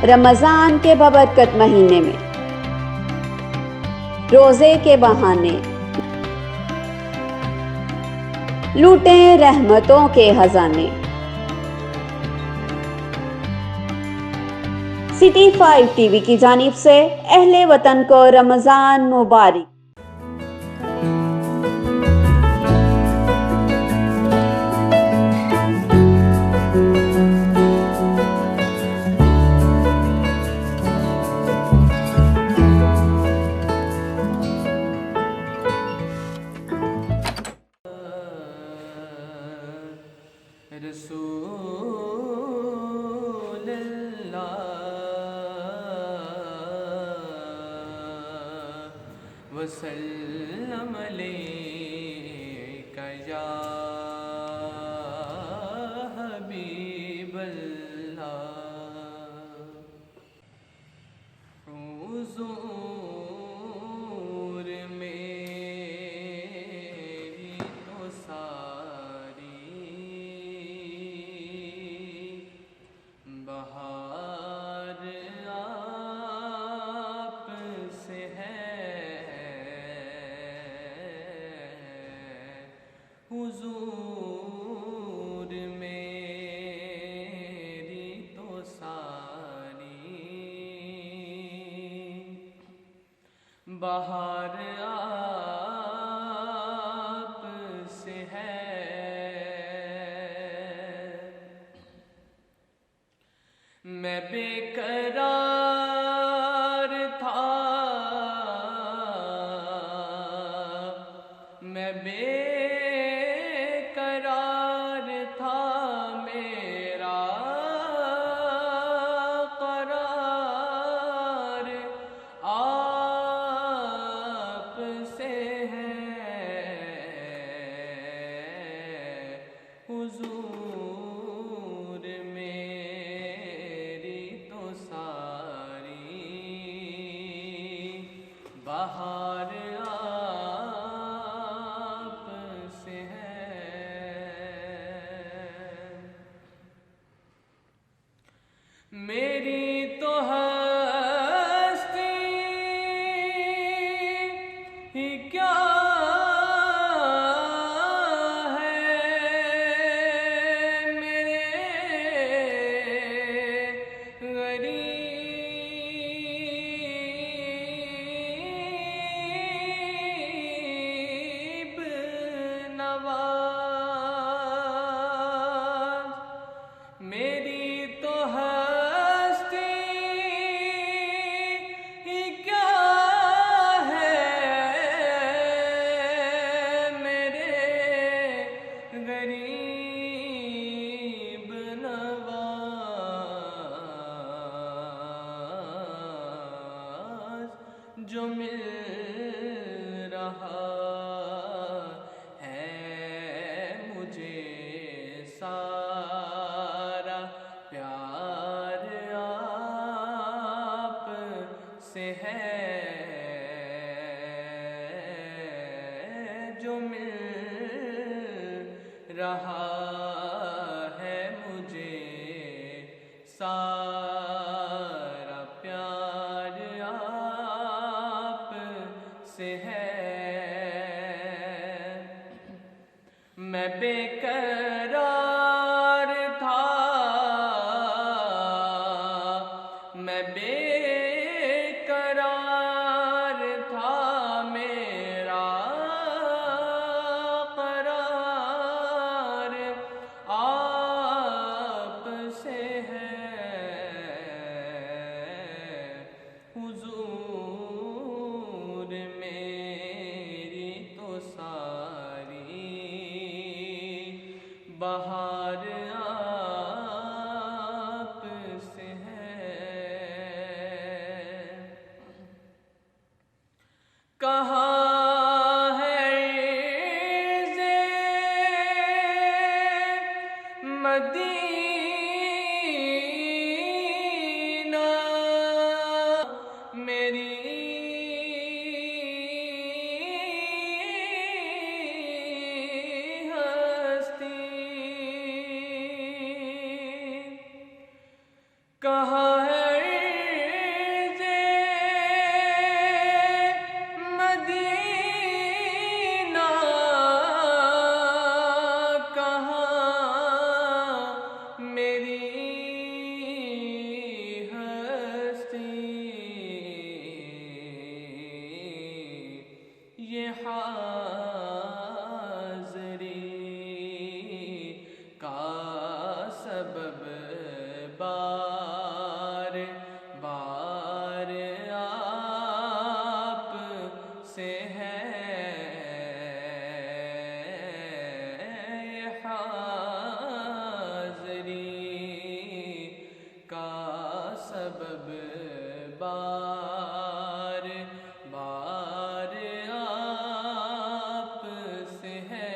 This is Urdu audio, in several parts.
رمضان کے بابرکت مہینے میں روزے کے بہانے لوٹیں رحمتوں کے خزانے۔ سٹی 5 ٹی وی کی جانب سے اہل وطن کو رمضان مبارک۔ رسول اللہ وسلم علیک یا حبیب اللہ۔ حضور میری تو بہار آپ سے ہے، حضور میری تو ساری بہار آپ سے ہے۔ میں بے قرار تھا، میں بے قرار تھا، میرا قرار آپ سے ہے، حضور میری تو ساری بہار آپ سے ہے۔ میری تو ہستی ہی کیا میری تو ہستی ہی کیا ہے، میرے غریب نواز، جو مل رہا ہے مجھے سارا پیار آپ سے ہے، جو مل رہا ہے مجھے سارا پیار آپ سے ہے۔ میں بے قرار تھا، میں بے قرار تھا، میرا قرار آپ سے ہے، حضور میری تو ساری بہار آپ سے ہے۔ سبب بار بار آپ سے ہے۔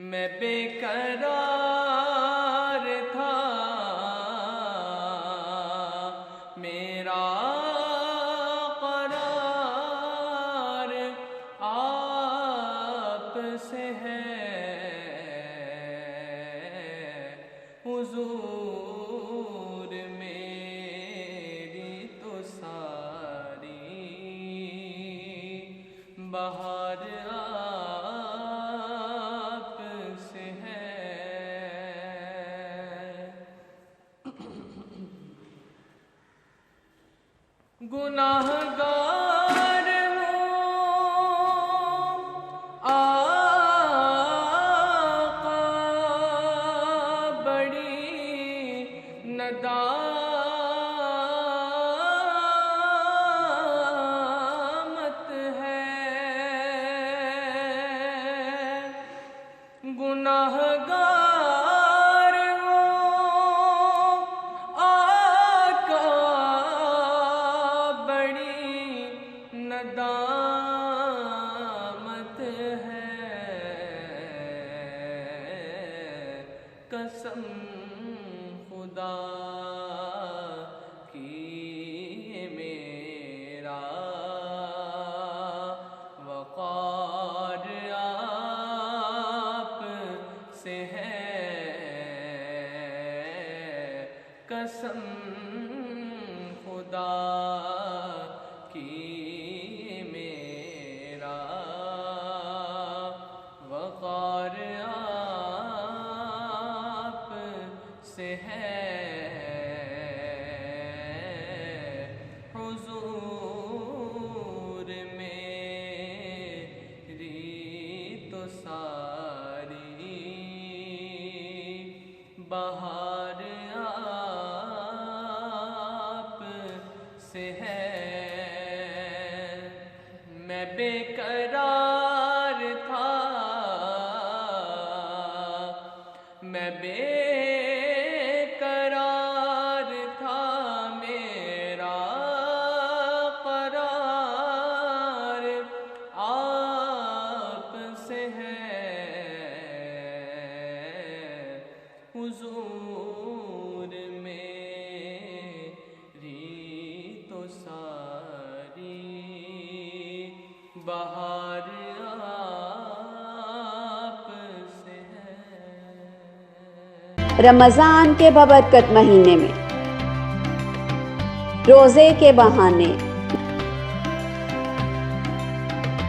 میں بے قرار تھا، میرا قرار آپ سے ہے۔ حضور میری تو ساری بہار آپ سے ہے۔ گناہگار ہوں آقا، بڑی ندامت ہے۔ گناہگار ہوں آقا، بڑی ندامت ہے۔ قسم خدا کی میرا وقار آپ سے ہے۔ قسم خدا کی میرا وقار آپ سے ہے۔ حضور میری تو ساری بہار آپ سے ہے۔ میں بے قرار تھا، میں بے قرار تھا، میرا قرار آپ سے ہے۔ حضور میری تو ساری بہار آپ سے ہے۔ رمضان کے بابرکت مہینے میں روزے کے بہانے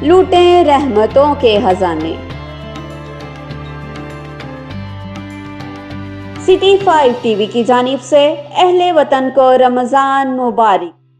لوٹیں رحمتوں کے خزانے۔ سٹی 5 ٹی وی کی جانب سے اہل وطن کو رمضان مبارک۔